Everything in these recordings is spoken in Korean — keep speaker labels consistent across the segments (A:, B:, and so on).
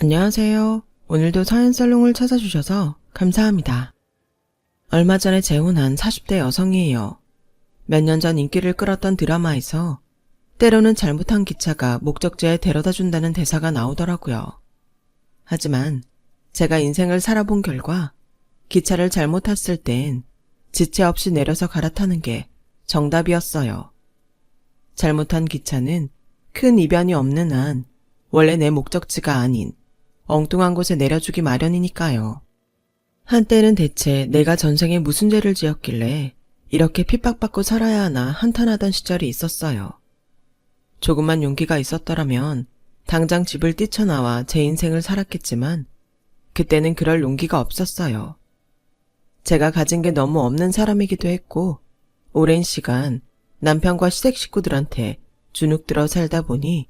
A: 안녕하세요. 오늘도 사연살롱을 찾아주셔서 감사합니다. 얼마 전에 재혼한 40대 여성이에요. 몇 년 전 인기를 끌었던 드라마에서 때로는 잘못한 기차가 목적지에 데려다준다는 대사가 나오더라고요. 하지만 제가 인생을 살아본 결과 기차를 잘못 탔을 땐 지체 없이 내려서 갈아타는 게 정답이었어요. 잘못한 기차는 큰 이변이 없는 한 원래 내 목적지가 아닌 엉뚱한 곳에 내려주기 마련이니까요. 한때는 대체 내가 전생에 무슨 죄를 지었길래 이렇게 핍박받고 살아야 하나 한탄하던 시절이 있었어요. 조금만 용기가 있었더라면 당장 집을 뛰쳐나와 제 인생을 살았겠지만 그때는 그럴 용기가 없었어요. 제가 가진 게 너무 없는 사람이기도 했고 오랜 시간 남편과 시댁 식구들한테 주눅들어 살다 보니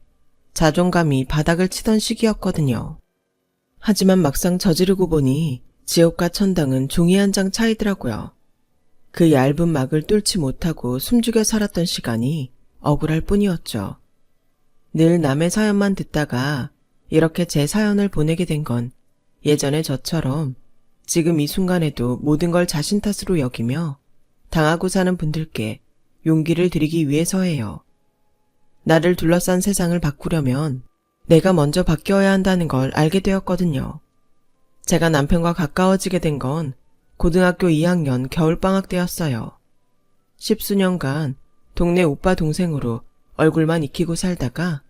A: 자존감이 바닥을 치던 시기였거든요. 하지만 막상 저지르고 보니 지옥과 천당은 종이 한 장 차이더라고요. 그 얇은 막을 뚫지 못하고 숨죽여 살았던 시간이 억울할 뿐이었죠. 늘 남의 사연만 듣다가 이렇게 제 사연을 보내게 된 건 예전에 저처럼 지금 이 순간에도 모든 걸 자신 탓으로 여기며 당하고 사는 분들께 용기를 드리기 위해서예요. 나를 둘러싼 세상을 바꾸려면 내가 먼저 바뀌어야 한다는 걸 알게 되었거든요. 제가 남편과 가까워지게 된 건 고등학교 2학년 겨울방학 때였어요. 10수년간 동네 오빠 동생으로 얼굴만 익히고 살다가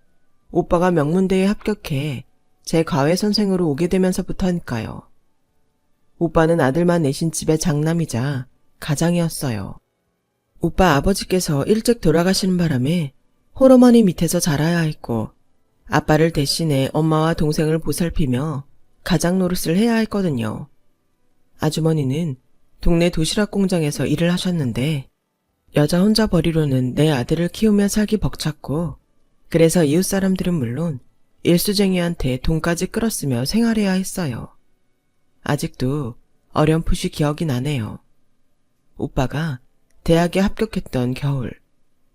A: 오빠가 명문대에 합격해 제 과외 선생으로 오게 되면서부터니까요. 오빠는 아들만 내신 집의 장남이자 가장이었어요. 오빠 아버지께서 일찍 돌아가시는 바람에 홀어머니 밑에서 자라야 했고 아빠를 대신해 엄마와 동생을 보살피며 가장 노릇을 해야 했거든요. 아주머니는 동네 도시락 공장에서 일을 하셨는데 여자 혼자 버리로는 내 아들을 키우며 살기 벅찼고 그래서 이웃 사람들은 물론 일수쟁이한테 돈까지 끌었으며 생활해야 했어요. 아직도 어렴풋이 기억이 나네요. 오빠가 대학에 합격했던 겨울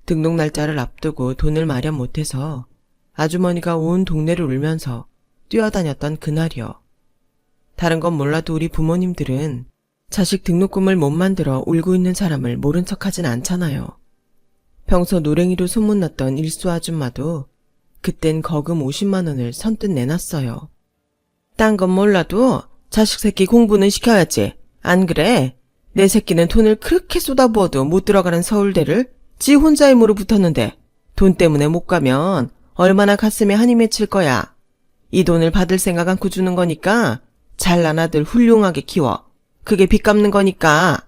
A: 등록 날짜를 앞두고 돈을 마련 못해서 아주머니가 온 동네를 울면서 뛰어다녔던 그날이요. 다른 건 몰라도 우리 부모님들은 자식 등록금을 못 만들어 울고 있는 사람을 모른 척하진 않잖아요. 평소 노랭이로 소문났던 일수 아줌마도 그땐 거금 50만 원을 선뜻 내놨어요. 딴 건 몰라도 자식 새끼 공부는 시켜야지. 안 그래? 내 새끼는 돈을 그렇게 쏟아부어도 못 들어가는 서울대를 지 혼자 힘으로 붙었는데 돈 때문에 못 가면 얼마나 가슴에 한이 맺힐 거야. 이 돈을 받을 생각 않고 주는 거니까 잘난 아들 훌륭하게 키워. 그게 빚 갚는 거니까.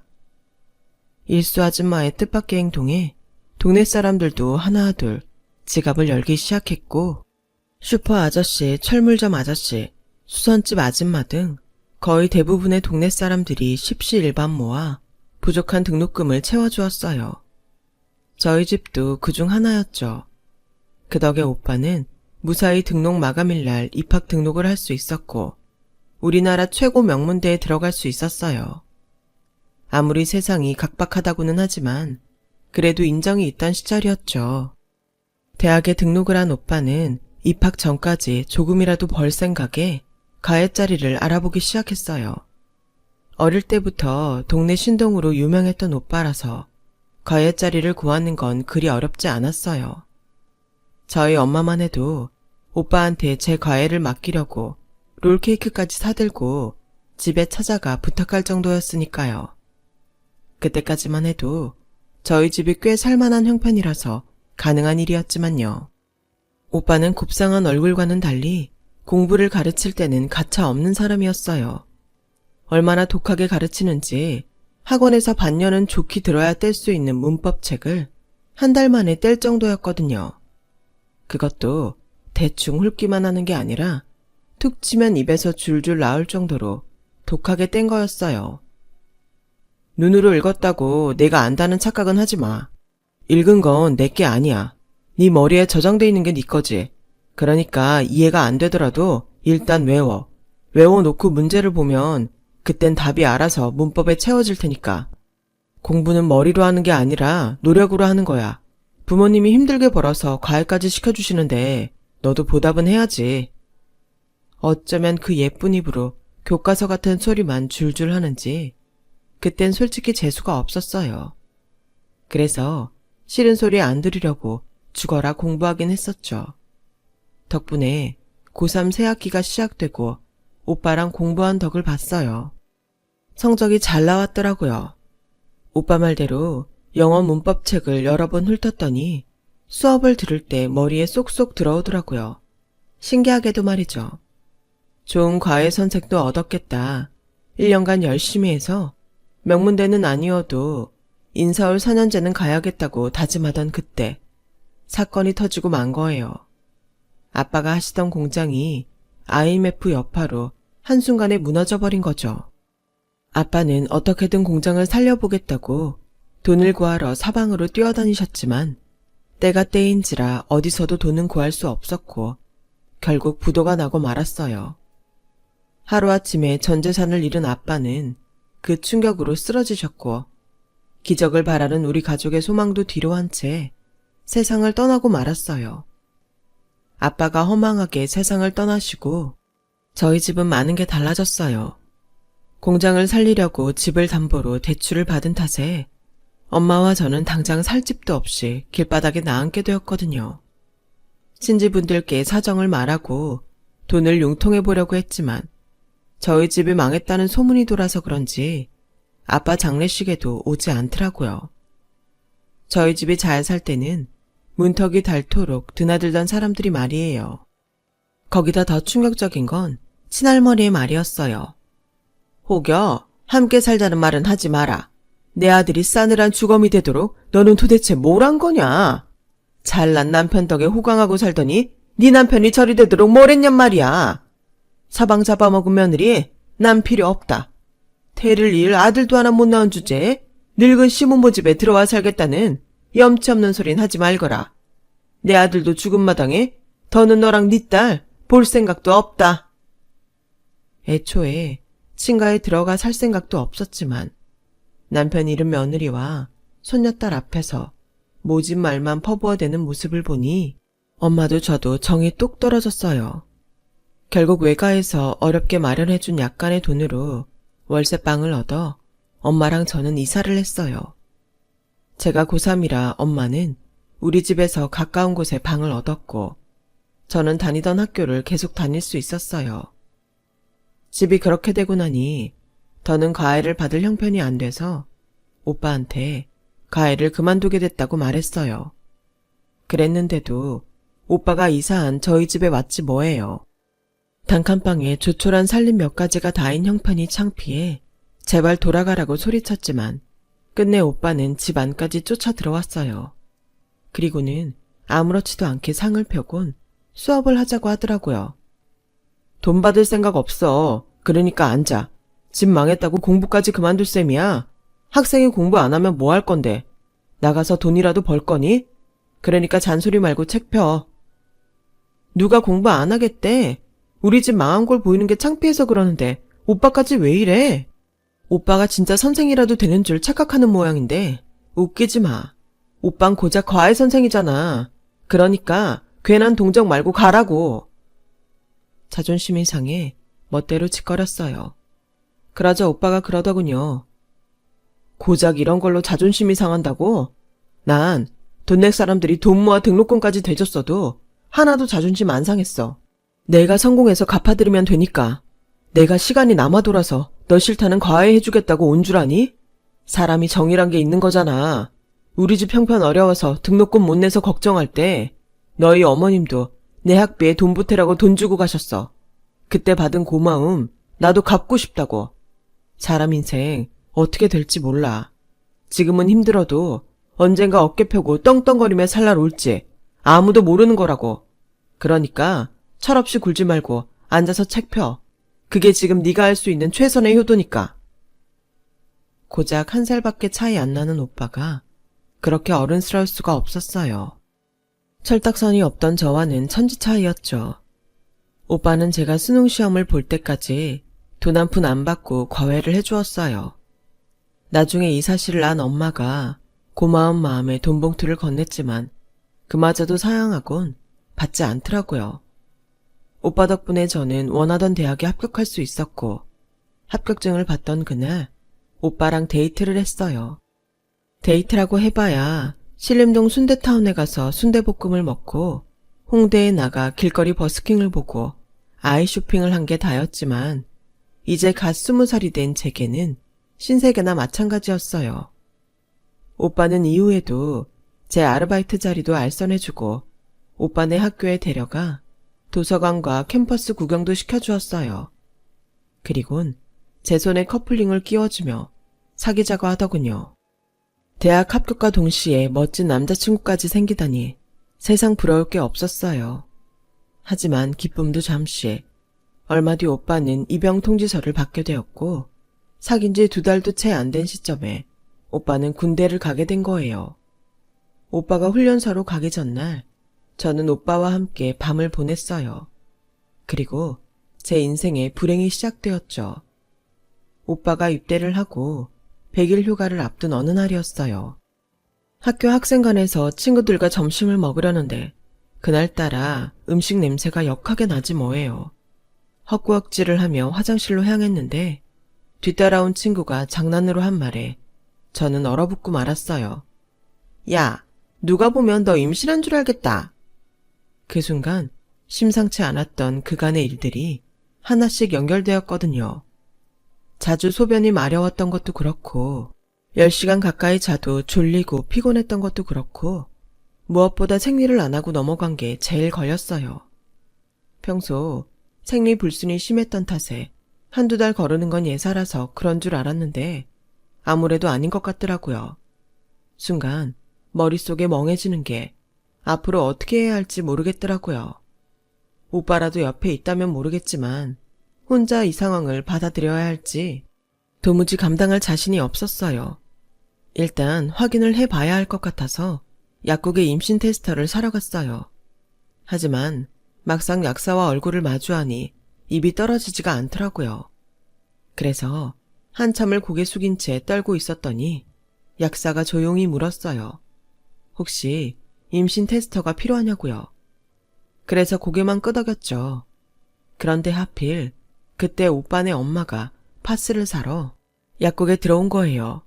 A: 일수 아줌마의 뜻밖의 행동에 동네 사람들도 하나둘 지갑을 열기 시작했고 슈퍼 아저씨, 철물점 아저씨, 수선집 아줌마 등 거의 대부분의 동네 사람들이 십시일반 모아 부족한 등록금을 채워주었어요. 저희 집도 그중 하나였죠. 그 덕에 오빠는 무사히 등록 마감일날 입학 등록을 할 수 있었고 우리나라 최고 명문대에 들어갈 수 있었어요. 아무리 세상이 각박하다고는 하지만 그래도 인정이 있던 시절이었죠. 대학에 등록을 한 오빠는 입학 전까지 조금이라도 벌 생각에 가해자리를 알아보기 시작했어요. 어릴 때부터 동네 신동으로 유명했던 오빠라서 가해자리를 구하는 건 그리 어렵지 않았어요. 저희 엄마만 해도 오빠한테 제 과외를 맡기려고 롤케이크까지 사들고 집에 찾아가 부탁할 정도였으니까요. 그때까지만 해도 저희 집이 꽤 살만한 형편이라서 가능한 일이었지만요. 오빠는 곱상한 얼굴과는 달리 공부를 가르칠 때는 가차 없는 사람이었어요. 얼마나 독하게 가르치는지 학원에서 반년은 좋게 들어야 뗄 수 있는 문법책을 한 달 만에 뗄 정도였거든요. 그것도 대충 훑기만 하는 게 아니라 툭 치면 입에서 줄줄 나올 정도로 독하게 뗀 거였어요. 눈으로 읽었다고 내가 안다는 착각은 하지 마. 읽은 건 내게 아니야. 네 머리에 저장돼 있는 게 네 거지. 그러니까 이해가 안 되더라도 일단 외워. 외워놓고 문제를 보면 그땐 답이 알아서 문법에 채워질 테니까. 공부는 머리로 하는 게 아니라 노력으로 하는 거야. 부모님이 힘들게 벌어서 과외까지 시켜주시는데 너도 보답은 해야지. 어쩌면 그 예쁜 입으로 교과서 같은 소리만 줄줄 하는지 그땐 솔직히 재수가 없었어요. 그래서 싫은 소리 안 들으려고 죽어라 공부하긴 했었죠. 덕분에 고3 새학기가 시작되고 오빠랑 공부한 덕을 봤어요. 성적이 잘 나왔더라고요. 오빠 말대로 영어 문법책을 여러 번 훑었더니 수업을 들을 때 머리에 쏙쏙 들어오더라고요. 신기하게도 말이죠. 좋은 과외 선생도 얻었겠다. 1년간 열심히 해서 명문대는 아니어도 인서울 4년제는 가야겠다고 다짐하던 그때 사건이 터지고 만 거예요. 아빠가 하시던 공장이 IMF 여파로 한순간에 무너져버린 거죠. 아빠는 어떻게든 공장을 살려보겠다고 돈을 구하러 사방으로 뛰어다니셨지만 때가 때인지라 어디서도 돈은 구할 수 없었고 결국 부도가 나고 말았어요. 하루아침에 전 재산을 잃은 아빠는 그 충격으로 쓰러지셨고 기적을 바라는 우리 가족의 소망도 뒤로 한 채 세상을 떠나고 말았어요. 아빠가 허망하게 세상을 떠나시고 저희 집은 많은 게 달라졌어요. 공장을 살리려고 집을 담보로 대출을 받은 탓에 엄마와 저는 당장 살 집도 없이 길바닥에 나앉게 되었거든요. 친지분들께 사정을 말하고 돈을 융통해 보려고 했지만 저희 집이 망했다는 소문이 돌아서 그런지 아빠 장례식에도 오지 않더라고요. 저희 집이 잘 살 때는 문턱이 닳도록 드나들던 사람들이 말이에요. 거기다 더 충격적인 건 친할머니의 말이었어요. 혹여 함께 살자는 말은 하지 마라. 내 아들이 싸늘한 주검이 되도록 너는 도대체 뭘 한 거냐? 잘난 남편 덕에 호강하고 살더니 네 남편이 저리 되도록 뭘 했냔 말이야. 사방 잡아먹은 며느리 난 필요 없다. 태를 이을 아들도 하나 못 낳은 주제에 늙은 시부모 집에 들어와 살겠다는 염치 없는 소린 하지 말거라. 내 아들도 죽은 마당에 더는 너랑 네 딸 볼 생각도 없다. 애초에 친가에 들어가 살 생각도 없었지만 남편 잃은 며느리와 손녀딸 앞에서 모진 말만 퍼부어대는 모습을 보니 엄마도 저도 정이 뚝 떨어졌어요. 결국 외가에서 어렵게 마련해준 약간의 돈으로 월세방을 얻어 엄마랑 저는 이사를 했어요. 제가 고3이라 엄마는 우리 집에서 가까운 곳에 방을 얻었고 저는 다니던 학교를 계속 다닐 수 있었어요. 집이 그렇게 되고 나니 더는 과외를 받을 형편이 안 돼서 오빠한테 과외를 그만두게 됐다고 말했어요. 그랬는데도 오빠가 이사한 저희 집에 왔지 뭐예요. 단칸방에 조촐한 살림 몇 가지가 다인 형편이 창피해 제발 돌아가라고 소리쳤지만 끝내 오빠는 집 안까지 쫓아 들어왔어요. 그리고는 아무렇지도 않게 상을 펴곤 수업을 하자고 하더라고요. 돈 받을 생각 없어. 그러니까 앉아. 집 망했다고 공부까지 그만둘 셈이야. 학생이 공부 안 하면 뭐 할 건데. 나가서 돈이라도 벌 거니? 그러니까 잔소리 말고 책 펴. 누가 공부 안 하겠대. 우리 집 망한 걸 보이는 게 창피해서 그러는데 오빠까지 왜 이래? 오빠가 진짜 선생이라도 되는 줄 착각하는 모양인데 웃기지 마. 오빤 고작 과외 선생이잖아. 그러니까 괜한 동정 말고 가라고. 자존심이 상해 멋대로 짓거렸어요. 그러자 오빠가 그러더군요. 고작 이런 걸로 자존심이 상한다고? 난 돈 낼 사람들이 돈 모아 등록금까지 대줬어도 하나도 자존심 안 상했어. 내가 성공해서 갚아드리면 되니까. 내가 시간이 남아 돌아서 너 싫다는 과외 해주겠다고 온 줄 아니? 사람이 정이란 게 있는 거잖아. 우리 집 형편 어려워서 등록금 못 내서 걱정할 때 너희 어머님도 내 학비에 돈 보태라고 돈 주고 가셨어. 그때 받은 고마움 나도 갚고 싶다고. 사람 인생 어떻게 될지 몰라. 지금은 힘들어도 언젠가 어깨 펴고 떵떵거리며 살 날 올지 아무도 모르는 거라고. 그러니까 철없이 굴지 말고 앉아서 책 펴. 그게 지금 네가 할 수 있는 최선의 효도니까. 고작 1살밖에 차이 안 나는 오빠가 그렇게 어른스러울 수가 없었어요. 철딱선이 없던 저와는 천지 차이였죠. 오빠는 제가 수능시험을 볼 때까지 돈 한 푼 안 받고 과외를 해주었어요. 나중에 이 사실을 안 엄마가 고마운 마음에 돈봉투를 건넸지만 그마저도 사양하곤 받지 않더라고요. 오빠 덕분에 저는 원하던 대학에 합격할 수 있었고, 합격증을 받던 그날 오빠랑 데이트를 했어요. 데이트라고 해봐야 신림동 순대타운에 가서 순대볶음을 먹고 홍대에 나가 길거리 버스킹을 보고 아이 쇼핑을 한 게 다였지만 이제 갓 20살이 된 제게는 신세계나 마찬가지였어요. 오빠는 이후에도 제 아르바이트 자리도 알선해주고 오빠네 학교에 데려가 도서관과 캠퍼스 구경도 시켜주었어요. 그리곤 제 손에 커플링을 끼워주며 사귀자고 하더군요. 대학 합격과 동시에 멋진 남자친구까지 생기다니 세상 부러울 게 없었어요. 하지만 기쁨도 잠시. 얼마 뒤 오빠는 입영 통지서를 받게 되었고 사귄 지 2달도 채 안 된 시점에 오빠는 군대를 가게 된 거예요. 오빠가 훈련소로 가기 전날 저는 오빠와 함께 밤을 보냈어요. 그리고 제 인생의 불행이 시작되었죠. 오빠가 입대를 하고 100일 휴가를 앞둔 어느 날이었어요. 학교 학생관에서 친구들과 점심을 먹으려는데 그날따라 음식 냄새가 역하게 나지 뭐예요. 헛구역질을 하며 화장실로 향했는데 뒤따라온 친구가 장난으로 한 말에 저는 얼어붙고 말았어요. 야, 누가 보면 너 임신한 줄 알겠다. 그 순간 심상치 않았던 그간의 일들이 하나씩 연결되었거든요. 자주 소변이 마려웠던 것도 그렇고 10시간 가까이 자도 졸리고 피곤했던 것도 그렇고 무엇보다 생리를 안 하고 넘어간 게 제일 걸렸어요. 평소 생리 불순이 심했던 탓에 1-2달 거르는 건 예사라서 그런 줄 알았는데 아무래도 아닌 것 같더라고요. 순간 머릿속에 멍해지는 게 앞으로 어떻게 해야 할지 모르겠더라고요. 오빠라도 옆에 있다면 모르겠지만 혼자 이 상황을 받아들여야 할지 도무지 감당할 자신이 없었어요. 일단 확인을 해봐야 할 것 같아서 약국에 임신 테스터를 사러 갔어요. 하지만 막상 약사와 얼굴을 마주하니 입이 떨어지지가 않더라고요. 그래서 한참을 고개 숙인 채 떨고 있었더니 약사가 조용히 물었어요. 혹시 임신 테스터가 필요하냐고요. 그래서 고개만 끄덕였죠. 그런데 하필 그때 오빠네 엄마가 파스를 사러 약국에 들어온 거예요.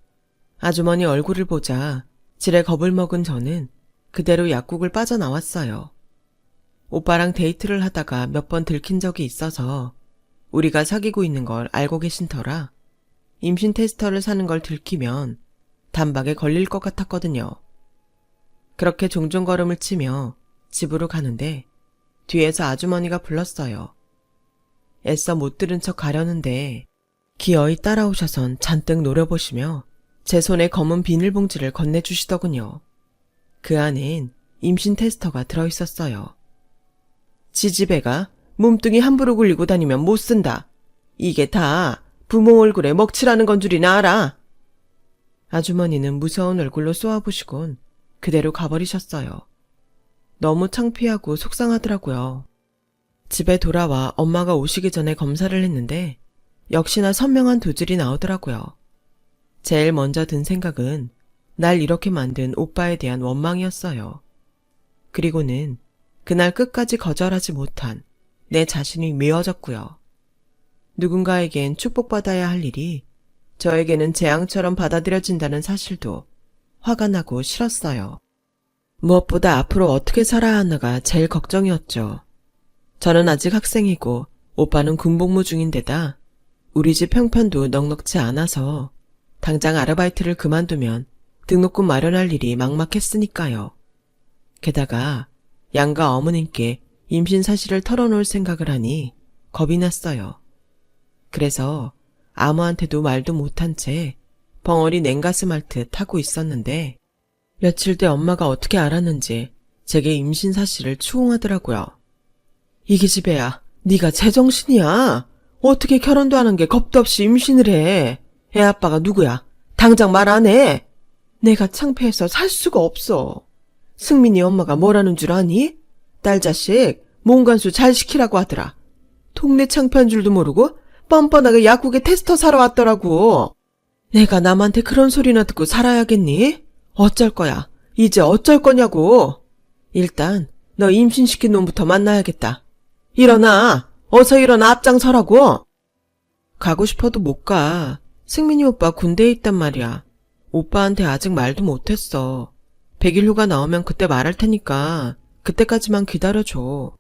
A: 아주머니 얼굴을 보자 지레 겁을 먹은 저는 그대로 약국을 빠져나왔어요. 오빠랑 데이트를 하다가 몇 번 들킨 적이 있어서 우리가 사귀고 있는 걸 알고 계신 터라 임신 테스터를 사는 걸 들키면 단박에 걸릴 것 같았거든요. 그렇게 종종 걸음을 치며 집으로 가는데 뒤에서 아주머니가 불렀어요. 애써 못 들은 척 가려는데 기어이 따라오셔선 잔뜩 노려보시며 제 손에 검은 비닐봉지를 건네주시더군요. 그 안엔 임신 테스터가 들어있었어요. 지지배가 몸뚱이 함부로 굴리고 다니면 못 쓴다. 이게 다 부모 얼굴에 먹칠하는 건 줄이나 알아. 아주머니는 무서운 얼굴로 쏘아보시곤 그대로 가버리셨어요. 너무 창피하고 속상하더라고요. 집에 돌아와 엄마가 오시기 전에 검사를 했는데 역시나 선명한 두질이 나오더라고요. 제일 먼저 든 생각은 날 이렇게 만든 오빠에 대한 원망이었어요. 그리고는 그날 끝까지 거절하지 못한 내 자신이 미워졌고요. 누군가에겐 축복받아야 할 일이 저에게는 재앙처럼 받아들여진다는 사실도 화가 나고 싫었어요. 무엇보다 앞으로 어떻게 살아야 하나가 제일 걱정이었죠. 저는 아직 학생이고 오빠는 군복무 중인데다 우리 집 형편도 넉넉지 않아서 당장 아르바이트를 그만두면 등록금 마련할 일이 막막했으니까요. 게다가 양가 어머님께 임신 사실을 털어놓을 생각을 하니 겁이 났어요. 그래서 아무한테도 말도 못한 채 벙어리 냉가슴 앓듯 하고 있었는데 며칠 뒤 엄마가 어떻게 알았는지 제게 임신 사실을 추궁하더라고요. 이 기집애야, 네가 제정신이야? 어떻게 결혼도 안 한 게 겁도 없이 임신을 해? 애 아빠가 누구야? 당장 말 안 해? 내가 창피해서 살 수가 없어. 승민이 엄마가 뭐라는 줄 아니? 딸 자식 몸간수 잘 시키라고 하더라. 동네 창피한 줄도 모르고 뻔뻔하게 약국에 테스터 사러 왔더라고. 내가 남한테 그런 소리나 듣고 살아야겠니? 어쩔 거야. 이제 어쩔 거냐고. 일단 너 임신시킨 놈부터 만나야겠다. 일어나! 어서 일어나 앞장서라고! 가고 싶어도 못 가. 승민이 오빠 군대에 있단 말이야. 오빠한테 아직 말도 못했어. 100일 휴가 나오면 그때 말할 테니까 그때까지만 기다려줘.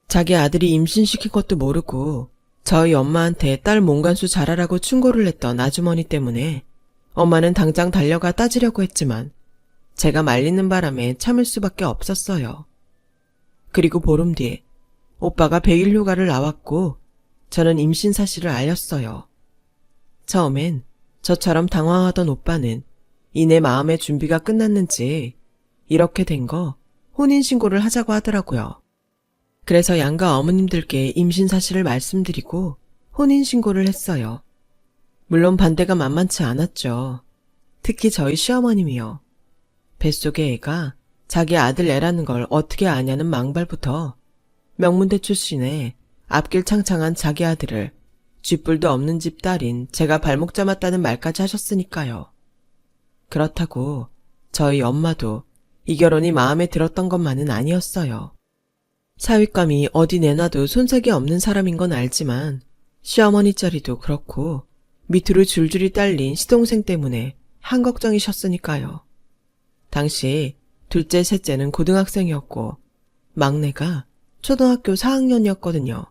A: 자기 아들이 임신시킨 것도 모르고 저희 엄마한테 딸 몸간수 잘하라고 충고를 했던 아주머니 때문에 엄마는 당장 달려가 따지려고 했지만 제가 말리는 바람에 참을 수밖에 없었어요. 그리고 보름 뒤 오빠가 100일 휴가를 나왔고 저는 임신 사실을 알렸어요. 처음엔 저처럼 당황하던 오빠는 이내 마음의 준비가 끝났는지 이렇게 된 거 혼인신고를 하자고 하더라고요. 그래서 양가 어머님들께 임신 사실을 말씀드리고 혼인신고를 했어요. 물론 반대가 만만치 않았죠. 특히 저희 시어머님이요. 뱃속의 애가 자기 아들 애라는 걸 어떻게 아냐는 망발부터 명문대 출신의 앞길 창창한 자기 아들을 쥐뿔도 없는 집 딸인 제가 발목 잡았다는 말까지 하셨으니까요. 그렇다고 저희 엄마도 이 결혼이 마음에 들었던 것만은 아니었어요. 사윗감이 어디 내놔도 손색이 없는 사람인 건 알지만 시어머니 자리도 그렇고 밑으로 줄줄이 딸린 시동생 때문에 한 걱정이셨으니까요. 당시 둘째, 셋째는 고등학생이었고 막내가 초등학교 4학년이었거든요.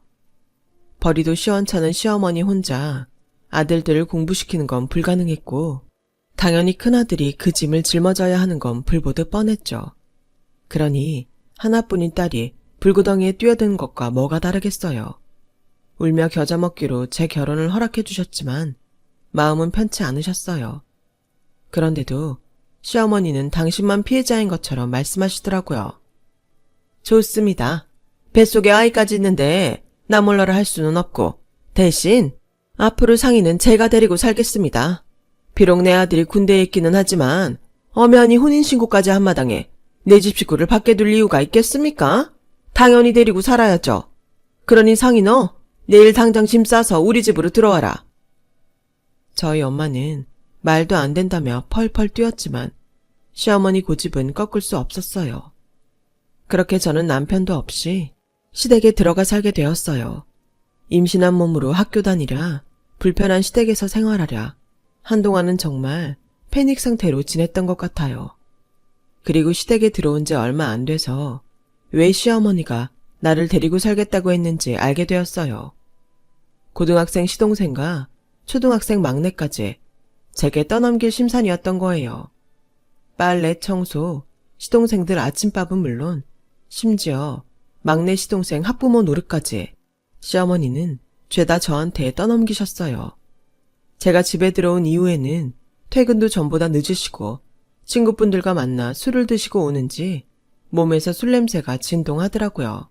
A: 벌이도 시원찮은 시어머니 혼자 아들들을 공부시키는 건 불가능했고 당연히 큰아들이 그 짐을 짊어져야 하는 건 불보듯 뻔했죠. 그러니 하나뿐인 딸이 불구덩이에 뛰어든 것과 뭐가 다르겠어요. 울며 겨자 먹기로 제 결혼을 허락해 주셨지만 마음은 편치 않으셨어요. 그런데도 시어머니는 당신만 피해자인 것처럼 말씀하시더라고요. 좋습니다. 뱃속에 아이까지 있는데 나 몰라라 할 수는 없고 대신 앞으로 상의는 제가 데리고 살겠습니다. 비록 내 아들이 군대에 있기는 하지만 엄연히 혼인신고까지 한 마당에 내 집 식구를 밖에 둘 이유가 있겠습니까? 당연히 데리고 살아야죠. 그러니 상의 너 내일 당장 짐 싸서 우리 집으로 들어와라. 저희 엄마는 말도 안 된다며 펄펄 뛰었지만 시어머니 고집은 꺾을 수 없었어요. 그렇게 저는 남편도 없이 시댁에 들어가 살게 되었어요. 임신한 몸으로 학교 다니랴, 불편한 시댁에서 생활하랴, 한동안은 정말 패닉 상태로 지냈던 것 같아요. 그리고 시댁에 들어온 지 얼마 안 돼서 왜 시어머니가 나를 데리고 살겠다고 했는지 알게 되었어요. 고등학생 시동생과 초등학생 막내까지 제게 떠넘길 심산이었던 거예요. 빨래, 청소, 시동생들 아침밥은 물론 심지어 막내 시동생 학부모 노릇까지 시어머니는 죄다 저한테 떠넘기셨어요. 제가 집에 들어온 이후에는 퇴근도 전보다 늦으시고 친구분들과 만나 술을 드시고 오는지 몸에서 술 냄새가 진동하더라고요.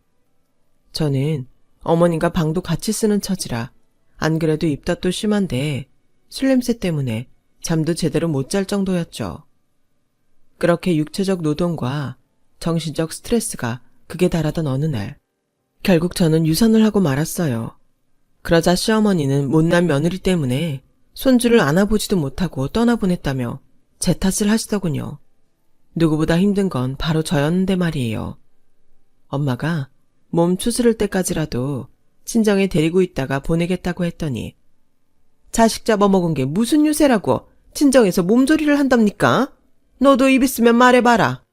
A: 저는 어머님과 방도 같이 쓰는 처지라 안 그래도 입덧도 심한데 술 냄새 때문에 잠도 제대로 못 잘 정도였죠. 그렇게 육체적 노동과 정신적 스트레스가 극에 달하던 어느 날 결국 저는 유산을 하고 말았어요. 그러자 시어머니는 못난 며느리 때문에 손주를 안아보지도 못하고 떠나보냈다며 제 탓을 하시더군요. 누구보다 힘든 건 바로 저였는데 말이에요. 엄마가 몸 추스를 때까지라도 친정에 데리고 있다가 보내겠다고 했더니 자식 잡아먹은 게 무슨 유세라고 친정에서 몸조리를 한답니까? 너도 입 있으면 말해봐라.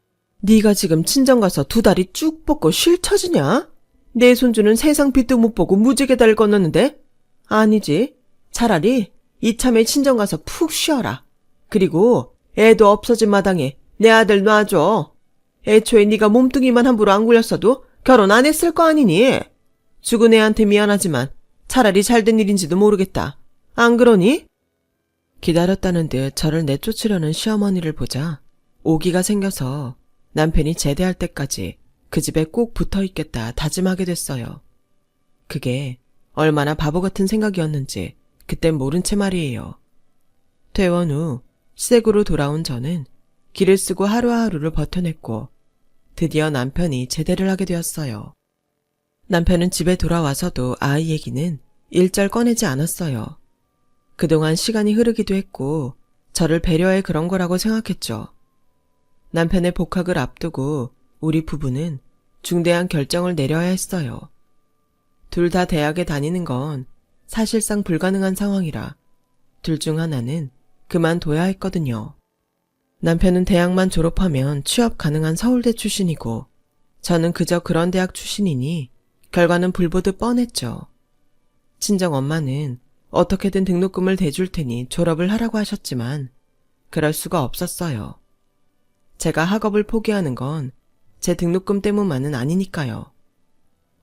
A: 네가 지금 친정 가서 두 다리 쭉 뻗고 쉴 처지냐? 내 손주는 세상 빛도 못 보고 무지개 달을 건넜는데? 아니지. 차라리 이참에 친정 가서 푹 쉬어라. 그리고 애도 없어진 마당에 내 아들 놔줘. 애초에 네가 몸뚱이만 함부로 안 굴렸어도 결혼 안 했을 거 아니니? 죽은 애한테 미안하지만 차라리 잘된 일인지도 모르겠다. 안 그러니? 기다렸다는 듯 저를 내쫓으려는 시어머니를 보자 오기가 생겨서 남편이 제대할 때까지 그 집에 꼭 붙어있겠다 다짐하게 됐어요. 그게 얼마나 바보 같은 생각이었는지 그땐 모른 채 말이에요. 퇴원 후 시댁으로 돌아온 저는 길을 쓰고 하루하루를 버텨냈고 드디어 남편이 제대를 하게 되었어요. 남편은 집에 돌아와서도 아이 얘기는 일절 꺼내지 않았어요. 그동안 시간이 흐르기도 했고 저를 배려해 그런 거라고 생각했죠. 남편의 복학을 앞두고 우리 부부는 중대한 결정을 내려야 했어요. 둘 다 대학에 다니는 건 사실상 불가능한 상황이라 둘 중 하나는 그만둬야 했거든요. 남편은 대학만 졸업하면 취업 가능한 서울대 출신이고 저는 그저 그런 대학 출신이니 결과는 불보듯 뻔했죠. 친정 엄마는 어떻게든 등록금을 대줄 테니 졸업을 하라고 하셨지만 그럴 수가 없었어요. 제가 학업을 포기하는 건 제 등록금 때문만은 아니니까요.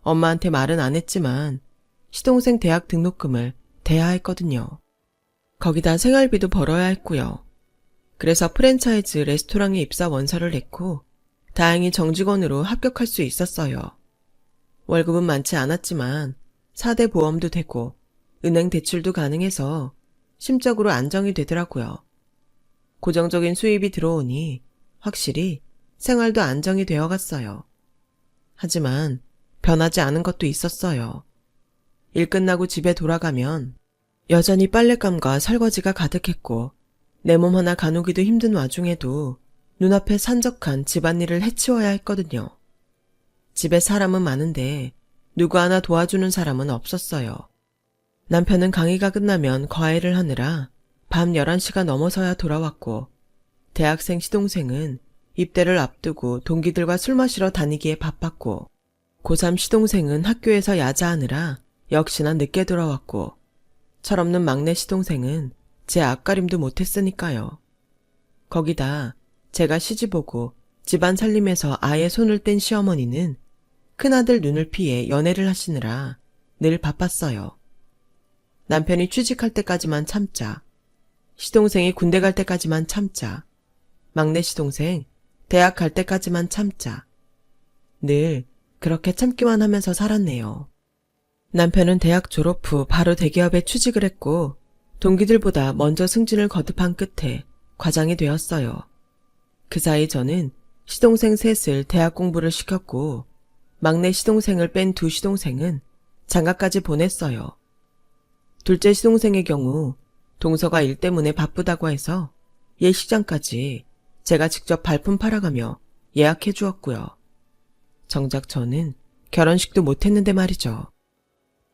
A: 엄마한테 말은 안 했지만 시동생 대학 등록금을 대야 했거든요. 거기다 생활비도 벌어야 했고요. 그래서 프랜차이즈 레스토랑에 입사 원서를 냈고 다행히 정직원으로 합격할 수 있었어요. 월급은 많지 않았지만 4대 보험도 되고 은행 대출도 가능해서 심적으로 안정이 되더라고요. 고정적인 수입이 들어오니 확실히 생활도 안정이 되어갔어요. 하지만 변하지 않은 것도 있었어요. 일 끝나고 집에 돌아가면 여전히 빨랫감과 설거지가 가득했고 내 몸 하나 가누기도 힘든 와중에도 눈앞에 산적한 집안일을 해치워야 했거든요. 집에 사람은 많은데 누구 하나 도와주는 사람은 없었어요. 남편은 강의가 끝나면 과외를 하느라 밤 11시가 넘어서야 돌아왔고 대학생 시동생은 입대를 앞두고 동기들과 술 마시러 다니기에 바빴고 고3 시동생은 학교에서 야자하느라 역시나 늦게 돌아왔고 철없는 막내 시동생은 제 앞가림도 못했으니까요. 거기다 제가 시집오고 집안 살림에서 아예 손을 뗀 시어머니는 큰아들 눈을 피해 연애를 하시느라 늘 바빴어요. 남편이 취직할 때까지만 참자. 시동생이 군대 갈 때까지만 참자. 막내 시동생 대학 갈 때까지만 참자. 늘 그렇게 참기만 하면서 살았네요. 남편은 대학 졸업 후 바로 대기업에 취직을 했고 동기들보다 먼저 승진을 거듭한 끝에 과장이 되었어요. 그 사이 저는 시동생 셋을 대학 공부를 시켰고 막내 시동생을 뺀 두 시동생은 장가까지 보냈어요. 둘째 시동생의 경우 동서가 일 때문에 바쁘다고 해서 예식장까지 제가 직접 발품 팔아가며 예약해 주었고요. 정작 저는 결혼식도 못했는데 말이죠.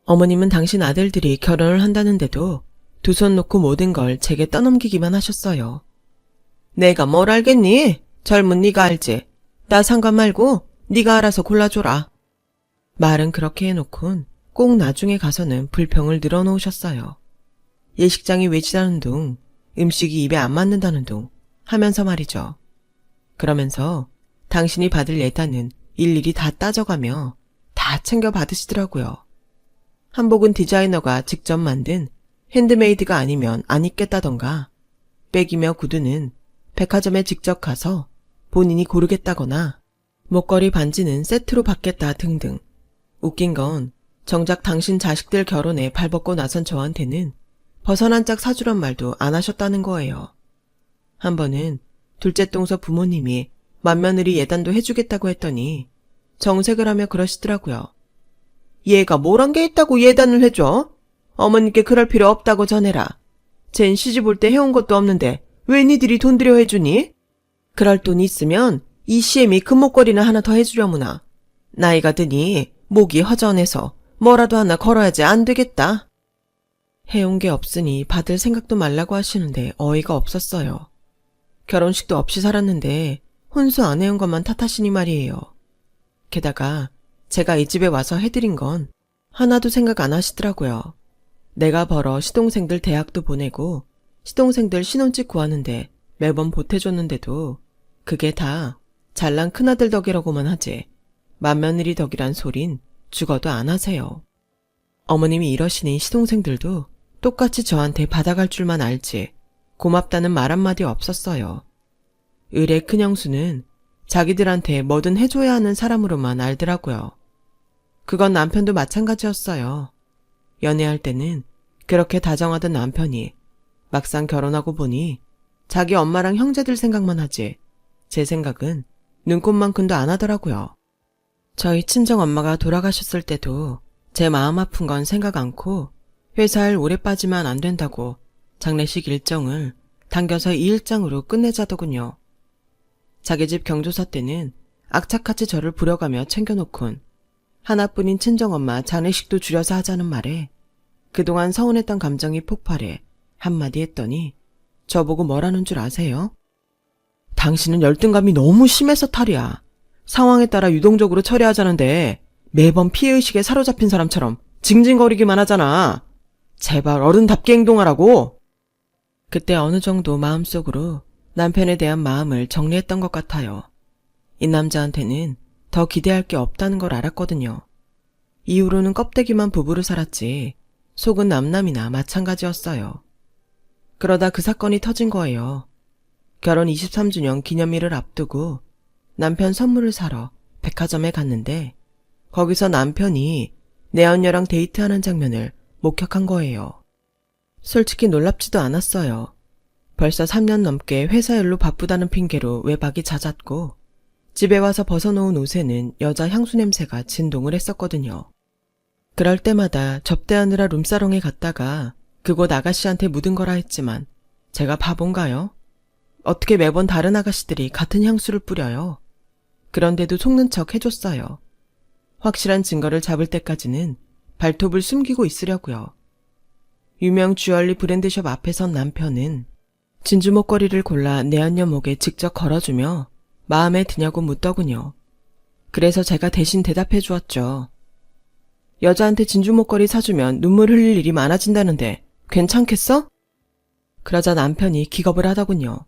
A: 어머님은 당신 아들들이 결혼을 한다는데도 두 손 놓고 모든 걸 제게 떠넘기기만 하셨어요. 내가 뭘 알겠니? 젊은 네가 알지. 나 상관 말고 네가 알아서 골라줘라. 말은 그렇게 해놓곤 꼭 나중에 가서는 불평을 늘어놓으셨어요. 예식장이 외지다는 둥, 음식이 입에 안 맞는다는 둥 하면서 말이죠. 그러면서 당신이 받을 예단은 일일이 다 따져가며 다 챙겨 받으시더라고요. 한복은 디자이너가 직접 만든 핸드메이드가 아니면 안 입겠다던가 백이며 구두는 백화점에 직접 가서 본인이 고르겠다거나 목걸이 반지는 세트로 받겠다 등등. 웃긴 건 정작 당신 자식들 결혼에 발벗고 나선 저한테는 버선 한 짝 사주란 말도 안 하셨다는 거예요. 한 번은 둘째 동서 부모님이 맏며느리 예단도 해주겠다고 했더니 정색을 하며 그러시더라고요. 얘가 뭘 한 게 있다고 예단을 해줘? 어머님께 그럴 필요 없다고 전해라. 쟨 시집 올 때 해온 것도 없는데 왜 니들이 돈 들여 해주니? 그럴 돈 있으면 이 시엠이 금목걸이나 하나 더 해주려무나. 나이가 드니 목이 허전해서 뭐라도 하나 걸어야지 안 되겠다. 해온 게 없으니 받을 생각도 말라고 하시는데 어이가 없었어요. 결혼식도 없이 살았는데 혼수 안 해온 것만 탓하시니 말이에요. 게다가 제가 이 집에 와서 해드린 건 하나도 생각 안 하시더라고요. 내가 벌어 시동생들 대학도 보내고 시동생들 신혼집 구하는데 매번 보태줬는데도 그게 다 잘난 큰아들 덕이라고만 하지 맏며느리 덕이란 소린 죽어도 안 하세요. 어머님이 이러시니 시동생들도 똑같이 저한테 받아갈 줄만 알지 고맙다는 말 한마디 없었어요. 을의 큰형수는 자기들한테 뭐든 해줘야 하는 사람으로만 알더라고요. 그건 남편도 마찬가지였어요. 연애할 때는 그렇게 다정하던 남편이 막상 결혼하고 보니 자기 엄마랑 형제들 생각만 하지 제 생각은 눈꼽만큼도 안 하더라고요. 저희 친정엄마가 돌아가셨을 때도 제 마음 아픈 건 생각 않고 회사일 오래 빠지면 안 된다고 장례식 일정을 당겨서 2일장으로 끝내자더군요. 자기 집 경조사 때는 악착같이 저를 부려가며 챙겨놓곤 하나뿐인 친정엄마 장례식도 줄여서 하자는 말에 그동안 서운했던 감정이 폭발해 한마디 했더니 저보고 뭐라는 줄 아세요? 당신은 열등감이 너무 심해서 탈이야. 상황에 따라 유동적으로 처리하자는데 매번 피해의식에 사로잡힌 사람처럼 징징거리기만 하잖아. 제발 어른답게 행동하라고. 그때 어느 정도 마음속으로 남편에 대한 마음을 정리했던 것 같아요. 이 남자한테는 더 기대할 게 없다는 걸 알았거든요. 이후로는 껍데기만 부부로 살았지 속은 남남이나 마찬가지였어요. 그러다 그 사건이 터진 거예요. 결혼 23주년 기념일을 앞두고 남편 선물을 사러 백화점에 갔는데 거기서 남편이 내언녀랑 데이트하는 장면을 목격한 거예요. 솔직히 놀랍지도 않았어요. 벌써 3년 넘게 회사 일로 바쁘다는 핑계로 외박이 잦았고 집에 와서 벗어놓은 옷에는 여자 향수 냄새가 진동을 했었거든요. 그럴 때마다 접대하느라 룸사롱에 갔다가 그곳 아가씨한테 묻은 거라 했지만 제가 바본가요? 어떻게 매번 다른 아가씨들이 같은 향수를 뿌려요? 그런데도 속는 척 해줬어요. 확실한 증거를 잡을 때까지는 발톱을 숨기고 있으려고요. 유명 주얼리 브랜드숍 앞에 선 남편은 진주 목걸이를 골라 내언녀 목에 직접 걸어주며 마음에 드냐고 묻더군요. 그래서 제가 대신 대답해 주었죠. 여자한테 진주 목걸이 사주면 눈물 흘릴 일이 많아진다는데 괜찮겠어? 그러자 남편이 기겁을 하더군요.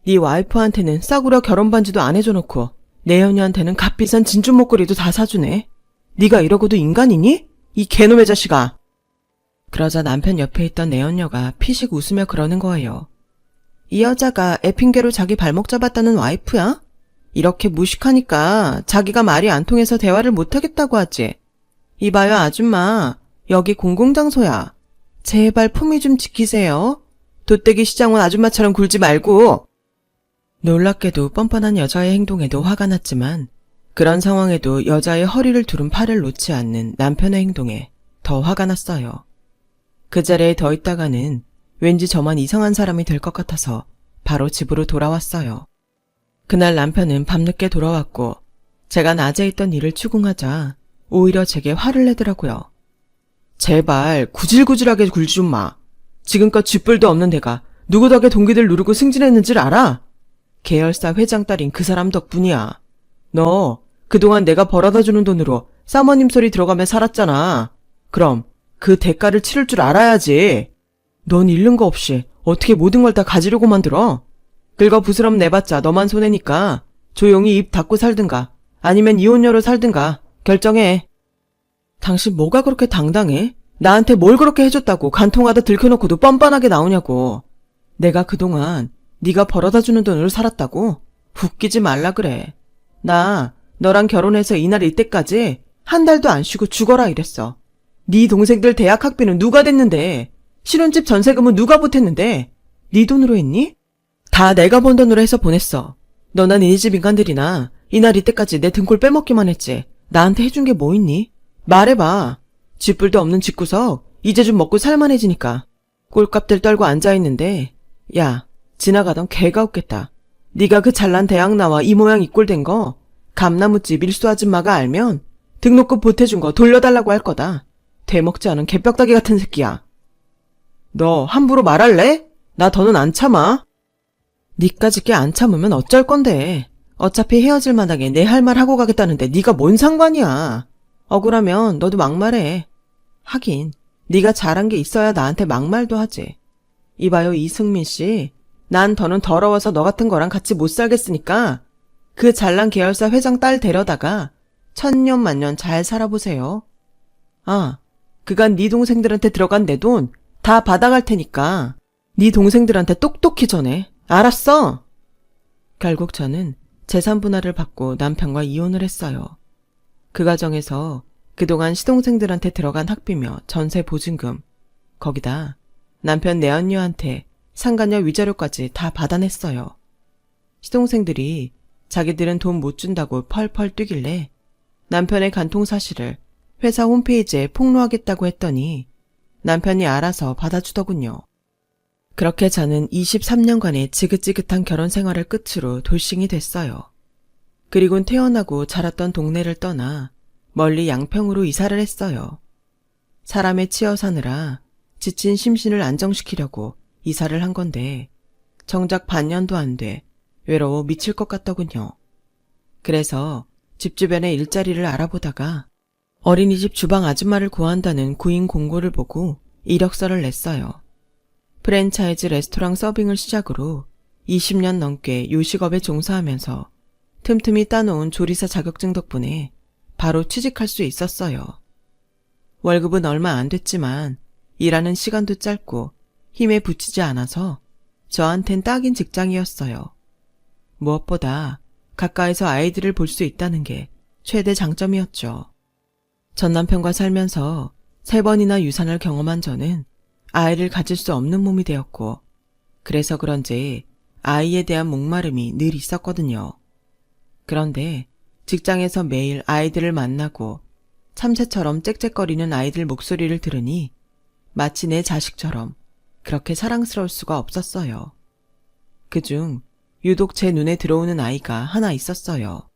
A: 네 와이프한테는 싸구려 결혼 반지도 안 해줘놓고 내연녀한테는 값비싼 진주 목걸이도 다 사주네. 네가 이러고도 인간이니? 이 개놈의 자식아. 그러자 남편 옆에 있던 내연녀가 피식 웃으며 그러는 거예요. 이 여자가 애 핑계로 자기 발목 잡았다는 와이프야? 이렇게 무식하니까 자기가 말이 안 통해서 대화를 못하겠다고 하지. 이봐요 아줌마, 여기 공공장소야. 제발 품위 좀 지키세요. 돗대기 시장원 아줌마처럼 굴지 말고. 놀랍게도 뻔뻔한 여자의 행동에도 화가 났지만 그런 상황에도 여자의 허리를 두른 팔을 놓지 않는 남편의 행동에 더 화가 났어요. 그 자리에 더 있다가는 왠지 저만 이상한 사람이 될 것 같아서 바로 집으로 돌아왔어요. 그날 남편은 밤늦게 돌아왔고 제가 낮에 있던 일을 추궁하자 오히려 제게 화를 내더라고요. 제발 구질구질하게 굴지 좀 마. 지금껏 쥐뿔도 없는 내가 누구 덕에 동기들 누르고 승진했는지를 알아? 계열사 회장 딸인 그 사람 덕분이야. 너 그동안 내가 벌어다주는 돈으로 사모님 소리 들어가며 살았잖아. 그럼 그 대가를 치를 줄 알아야지. 넌 잃는 거 없이 어떻게 모든 걸 다 가지려고 만들어? 긁어 부스럼 내봤자 너만 손해니까 조용히 입 닫고 살든가 아니면 이혼녀로 살든가 결정해. 당신 뭐가 그렇게 당당해? 나한테 뭘 그렇게 해줬다고 간통하다 들켜놓고도 뻔뻔하게 나오냐고. 내가 그동안 네가 벌어다주는 돈으로 살았다고? 웃기지 말라 그래. 나 너랑 결혼해서 이날 이때까지 한 달도 안 쉬고 죽어라 이랬어. 네 동생들 대학 학비는 누가 댔는데? 신혼집 전세금은 누가 보탰는데? 네 돈으로 했니? 다 내가 번 돈으로 해서 보냈어. 너나 니네 집 인간들이나 이날 이때까지 내 등골 빼먹기만 했지. 나한테 해준 게 뭐 있니? 말해봐. 쥐뿔도 없는 집구석 이제 좀 먹고 살만해지니까 꼴값들 떨고 앉아있는데 야 지나가던 개가 웃겠다. 네가 그 잘난 대학 나와 이 모양 이 꼴 된 거 감나무집 일수 아줌마가 알면 등록금 보태준 거 돌려달라고 할 거다. 되먹지 않은 개벽다기 같은 새끼야. 너 함부로 말할래? 나 더는 안 참아. 니까짓 게 안 참으면 어쩔 건데. 어차피 헤어질 마당에 내 할 말 하고 가겠다는데 네가 뭔 상관이야. 억울하면 너도 막말해. 하긴 네가 잘한 게 있어야 나한테 막말도 하지. 이봐요 이승민 씨. 난 더는 더러워서 너 같은 거랑 같이 못 살겠으니까 그 잘난 계열사 회장 딸 데려다가 천년만년 잘 살아보세요. 아, 그간 네 동생들한테 들어간 내 돈 다 받아갈 테니까 네 동생들한테 똑똑히 전해. 알았어? 결국 저는 재산 분할을 받고 남편과 이혼을 했어요. 그 과정에서 그동안 시동생들한테 들어간 학비며 전세 보증금, 거기다 남편 내언녀한테 상간녀 위자료까지 다 받아냈어요. 시동생들이 자기들은 돈 못 준다고 펄펄 뛰길래 남편의 간통 사실을 회사 홈페이지에 폭로하겠다고 했더니 남편이 알아서 받아주더군요. 그렇게 저는 23년간의 지긋지긋한 결혼 생활을 끝으로 돌싱이 됐어요. 그리곤 태어나고 자랐던 동네를 떠나 멀리 양평으로 이사를 했어요. 사람에 치여 사느라 지친 심신을 안정시키려고 이사를 한 건데 정작 반년도 안 돼 외로워 미칠 것 같더군요. 그래서 집 주변에 일자리를 알아보다가 어린이집 주방 아줌마를 구한다는 구인 공고를 보고 이력서를 냈어요. 프랜차이즈 레스토랑 서빙을 시작으로 20년 넘게 요식업에 종사하면서 틈틈이 따놓은 조리사 자격증 덕분에 바로 취직할 수 있었어요. 월급은 얼마 안 됐지만 일하는 시간도 짧고 힘에 부치지 않아서 저한텐 딱인 직장이었어요. 무엇보다 가까이서 아이들을 볼 수 있다는 게 최대 장점이었죠. 전 남편과 살면서 3번이나 유산을 경험한 저는 아이를 가질 수 없는 몸이 되었고 그래서 그런지 아이에 대한 목마름이 늘 있었거든요. 그런데 직장에서 매일 아이들을 만나고 참새처럼 짹짹거리는 아이들 목소리를 들으니 마치 내 자식처럼 그렇게 사랑스러울 수가 없었어요. 그중 유독 제 눈에 들어오는 아이가 하나 있었어요.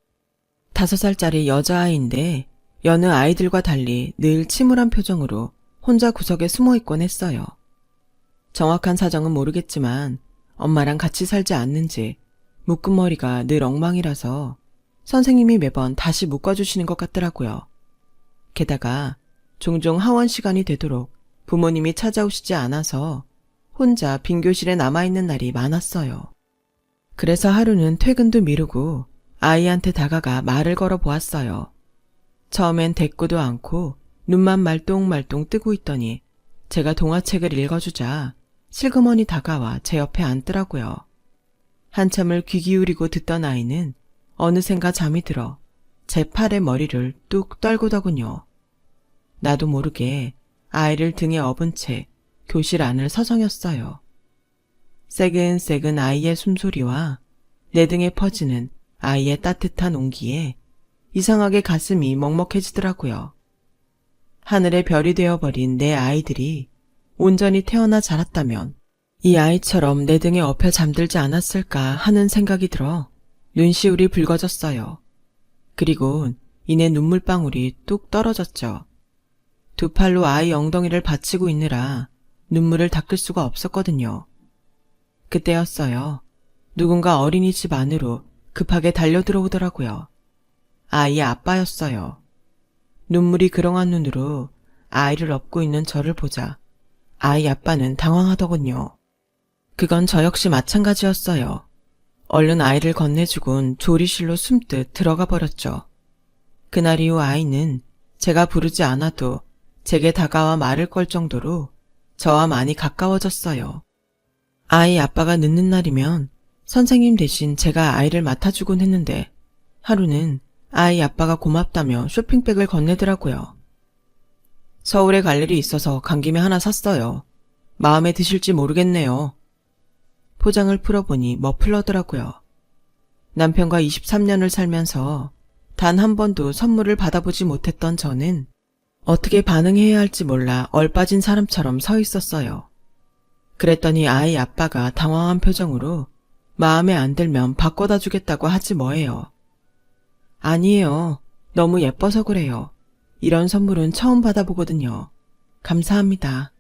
A: 5살짜리 여자아이인데 여느 아이들과 달리 늘 침울한 표정으로 혼자 구석에 숨어 있곤 했어요. 정확한 사정은 모르겠지만 엄마랑 같이 살지 않는지 묶은 머리가 늘 엉망이라서 선생님이 매번 다시 묶어주시는 것 같더라고요. 게다가 종종 하원 시간이 되도록 부모님이 찾아오시지 않아서 혼자 빈 교실에 남아있는 날이 많았어요. 그래서 하루는 퇴근도 미루고 아이한테 다가가 말을 걸어 보았어요. 처음엔 대꾸도 않고 눈만 말똥말똥 뜨고 있더니 제가 동화책을 읽어주자 슬그머니 다가와 제 옆에 앉더라고요. 한참을 귀 기울이고 듣던 아이는 어느샌가 잠이 들어 제 팔에 머리를 뚝 떨구더군요. 나도 모르게 아이를 등에 업은 채 교실 안을 서성였어요. 새근새근 아이의 숨소리와 내 등에 퍼지는 아이의 따뜻한 온기에 이상하게 가슴이 먹먹해지더라고요. 하늘의 별이 되어버린 내 아이들이 온전히 태어나 자랐다면 이 아이처럼 내 등에 업혀 잠들지 않았을까 하는 생각이 들어 눈시울이 붉어졌어요. 그리고 이내 눈물방울이 뚝 떨어졌죠. 2팔로 아이 엉덩이를 받치고 있느라 눈물을 닦을 수가 없었거든요. 그때였어요. 누군가 어린이집 안으로 급하게 달려들어오더라고요. 아이의 아빠였어요. 눈물이 그렁한 눈으로 아이를 업고 있는 저를 보자 아이 아빠는 당황하더군요. 그건 저 역시 마찬가지였어요. 얼른 아이를 건네주곤 조리실로 숨듯 들어가 버렸죠. 그날 이후 아이는 제가 부르지 않아도 제게 다가와 말을 걸 정도로 저와 많이 가까워졌어요. 아이 아빠가 늦는 날이면 선생님 대신 제가 아이를 맡아주곤 했는데 하루는 아이 아빠가 고맙다며 쇼핑백을 건네더라고요. 서울에 갈 일이 있어서 간 김에 하나 샀어요. 마음에 드실지 모르겠네요. 포장을 풀어보니 머플러더라고요. 남편과 23년을 살면서 단 한 번도 선물을 받아보지 못했던 저는 어떻게 반응해야 할지 몰라 얼빠진 사람처럼 서 있었어요. 그랬더니 아이 아빠가 당황한 표정으로 마음에 안 들면 바꿔다 주겠다고 하지 뭐예요. 아니에요. 너무 예뻐서 그래요. 이런 선물은 처음 받아보거든요. 감사합니다.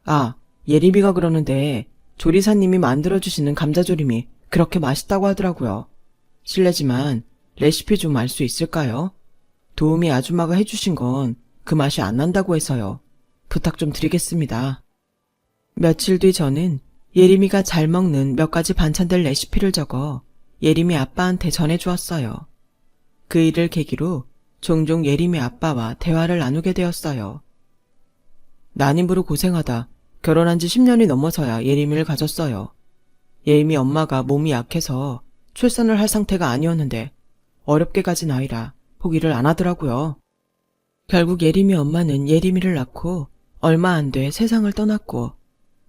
A: 아, 예림이가 그러는데 조리사님이 만들어주시는 감자조림이 그렇게 맛있다고 하더라고요. 실례지만 레시피 좀 알 수 있을까요? 도우미 아줌마가 해주신 건 그 맛이 안 난다고 해서요. 부탁 좀 드리겠습니다. 며칠 뒤 저는 예림이가 잘 먹는 몇 가지 반찬들 레시피를 적어 예림이 아빠한테 전해주었어요. 그 일을 계기로 종종 예림이 아빠와 대화를 나누게 되었어요. 난임으로 고생하다 결혼한 지 10년이 넘어서야 예림이를 가졌어요. 예림이 엄마가 몸이 약해서 출산을 할 상태가 아니었는데 어렵게 가진 아이라 포기를 안 하더라고요. 결국 예림이 엄마는 예림이를 낳고 얼마 안 돼 세상을 떠났고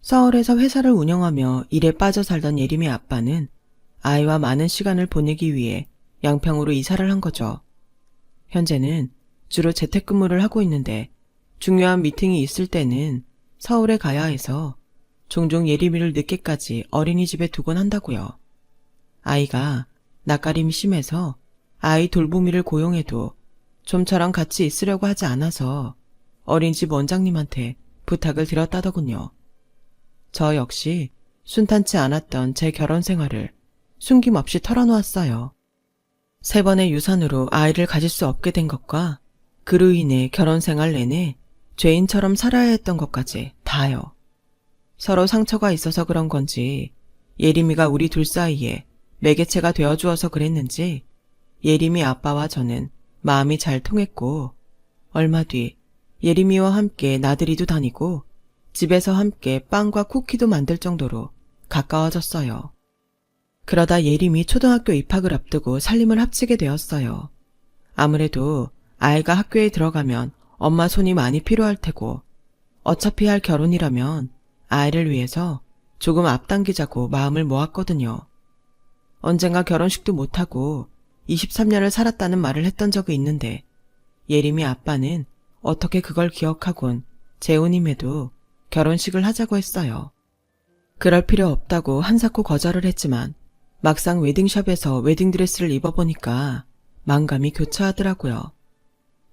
A: 서울에서 회사를 운영하며 일에 빠져 살던 예림이 아빠는 아이와 많은 시간을 보내기 위해 양평으로 이사를 한 거죠. 현재는 주로 재택근무를 하고 있는데 중요한 미팅이 있을 때는 서울에 가야 해서 종종 예림이를 늦게까지 어린이집에 두곤 한다고요. 아이가 낯가림이 심해서 아이 돌보미를 고용해도 좀 저랑 같이 있으려고 하지 않아서 어린이집 원장님한테 부탁을 드렸다더군요. 저 역시 순탄치 않았던 제 결혼 생활을 숨김없이 털어놓았어요. 3번의 유산으로 아이를 가질 수 없게 된 것과 그로 인해 결혼 생활 내내 죄인처럼 살아야 했던 것까지 다요. 서로 상처가 있어서 그런 건지 예림이가 우리 둘 사이에 매개체가 되어주어서 그랬는지 예림이 아빠와 저는 마음이 잘 통했고 얼마 뒤 예림이와 함께 나들이도 다니고 집에서 함께 빵과 쿠키도 만들 정도로 가까워졌어요. 그러다 예림이 초등학교 입학을 앞두고 살림을 합치게 되었어요. 아무래도 아이가 학교에 들어가면 엄마 손이 많이 필요할 테고 어차피 할 결혼이라면 아이를 위해서 조금 앞당기자고 마음을 모았거든요. 언젠가 결혼식도 못하고 23년을 살았다는 말을 했던 적이 있는데 예림이 아빠는 어떻게 그걸 기억하곤 재혼임에도 결혼식을 하자고 했어요. 그럴 필요 없다고 한사코 거절을 했지만 막상 웨딩샵에서 웨딩드레스를 입어보니까 만감이 교차하더라고요.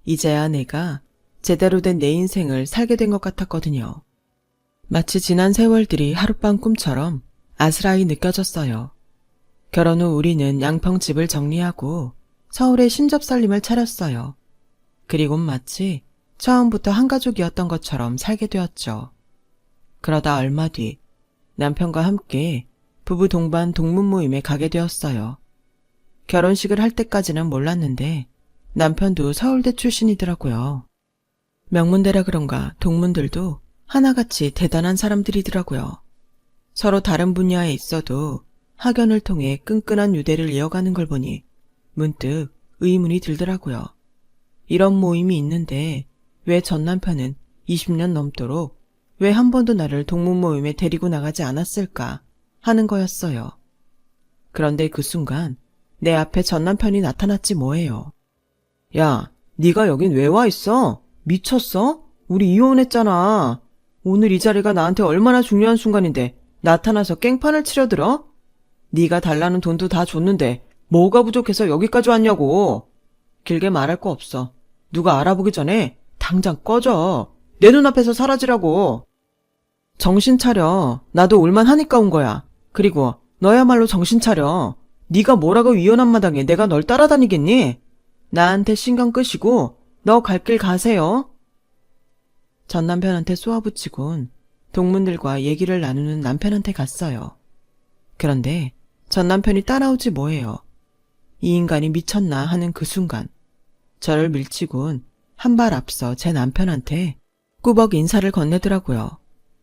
A: 이제야 내가 제대로 된 내 인생을 살게 된 것 같았거든요. 마치 지난 세월들이 하룻밤 꿈처럼 아스라이 느껴졌어요. 결혼 후 우리는 양평집을 정리하고 서울에 신접살림을 차렸어요. 그리곤 마치 처음부터 한 가족이었던 것처럼 살게 되었죠. 그러다 얼마 뒤 남편과 함께 부부 동반 동문 모임에 가게 되었어요. 결혼식을 할 때까지는 몰랐는데 남편도 서울대 출신이더라고요. 명문대라 그런가 동문들도 하나같이 대단한 사람들이더라고요. 서로 다른 분야에 있어도 학연을 통해 끈끈한 유대를 이어가는 걸 보니 문득 의문이 들더라고요. 이런 모임이 있는데 왜 전 남편은 20년 넘도록 왜 한 번도 나를 동문 모임에 데리고 나가지 않았을까 하는 거였어요. 그런데 그 순간 내 앞에 전 남편이 나타났지 뭐예요. 야, 네가 여긴 왜 와 있어? 미쳤어? 우리 이혼했잖아. 오늘 이 자리가 나한테 얼마나 중요한 순간인데 나타나서 깽판을 치려들어? 네가 달라는 돈도 다 줬는데 뭐가 부족해서 여기까지 왔냐고. 길게 말할 거 없어. 누가 알아보기 전에 당장 꺼져. 내 눈앞에서 사라지라고. 정신 차려. 나도 올만하니까 온 거야. 그리고 너야말로 정신 차려. 네가 뭐라고 위험한 마당에 내가 널 따라다니겠니? 나한테 신경 끄시고 너 갈 길 가세요. 전 남편한테 쏘아붙이곤 동문들과 얘기를 나누는 남편한테 갔어요. 그런데 전 남편이 따라오지 뭐예요. 이 인간이 미쳤나 하는 그 순간 저를 밀치곤 한 발 앞서 제 남편한테 꾸벅 인사를 건네더라고요.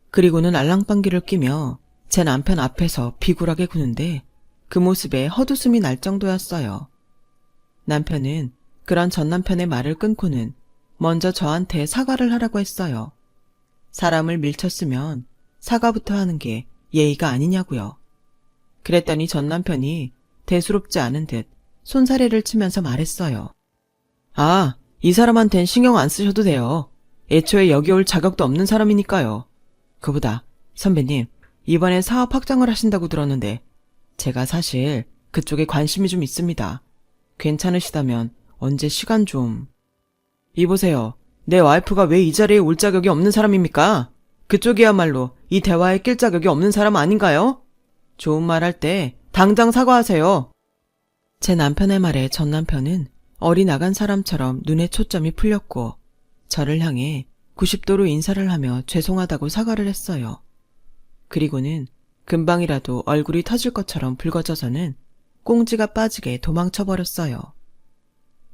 A: 그리고는 알랑방귀를 끼며 제 남편 앞에서 비굴하게 구는데 그 모습에 헛웃음이 날 정도였어요. 남편은 그런 전 남편의 말을 끊고는 먼저 저한테 사과를 하라고 했어요. 사람을 밀쳤으면 사과부터 하는 게 예의가 아니냐고요. 그랬더니 전 남편이 대수롭지 않은 듯 손사래를 치면서 말했어요. 아, 이 사람한텐 신경 안 쓰셔도 돼요. 애초에 여기 올 자격도 없는 사람이니까요. 그보다 선배님, 이번에 사업 확장을 하신다고 들었는데 제가 사실 그쪽에 관심이 좀 있습니다. 괜찮으시다면 언제 시간 좀... 이보세요. 내 와이프가 왜 이 자리에 올 자격이 없는 사람입니까? 그쪽이야말로 이 대화에 낄 자격이 없는 사람 아닌가요? 좋은 말 할 때 당장 사과하세요. 제 남편의 말에 전 남편은 어리나간 사람처럼 눈에 초점이 풀렸고 저를 향해 90도로 인사를 하며 죄송하다고 사과를 했어요. 그리고는 금방이라도 얼굴이 터질 것처럼 붉어져서는 꽁지가 빠지게 도망쳐버렸어요.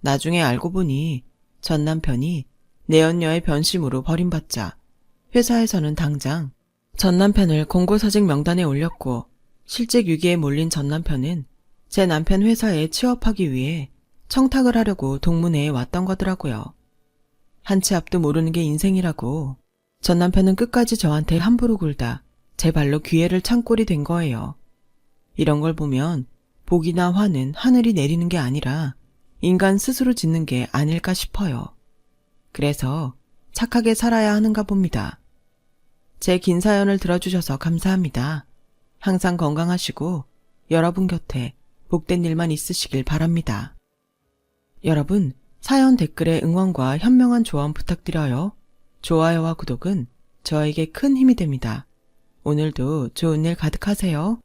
A: 나중에 알고 보니 전 남편이 내연녀의 변심으로 버림받자 회사에서는 당장 전 남편을 공고사직 명단에 올렸고 실직 위기에 몰린 전 남편은 제 남편 회사에 취업하기 위해 청탁을 하려고 동문회에 왔던 거더라고요. 한 치 앞도 모르는 게 인생이라고 전 남편은 끝까지 저한테 함부로 굴다 제 발로 기회를 찬 꼴이 된 거예요. 이런 걸 보면 복이나 화는 하늘이 내리는 게 아니라 인간 스스로 짓는 게 아닐까 싶어요. 그래서 착하게 살아야 하는가 봅니다. 제 긴 사연을 들어주셔서 감사합니다. 항상 건강하시고 여러분 곁에 복된 일만 있으시길 바랍니다. 여러분, 사연 댓글에 응원과 현명한 조언 부탁드려요. 좋아요와 구독은 저에게 큰 힘이 됩니다. 오늘도 좋은 일 가득하세요.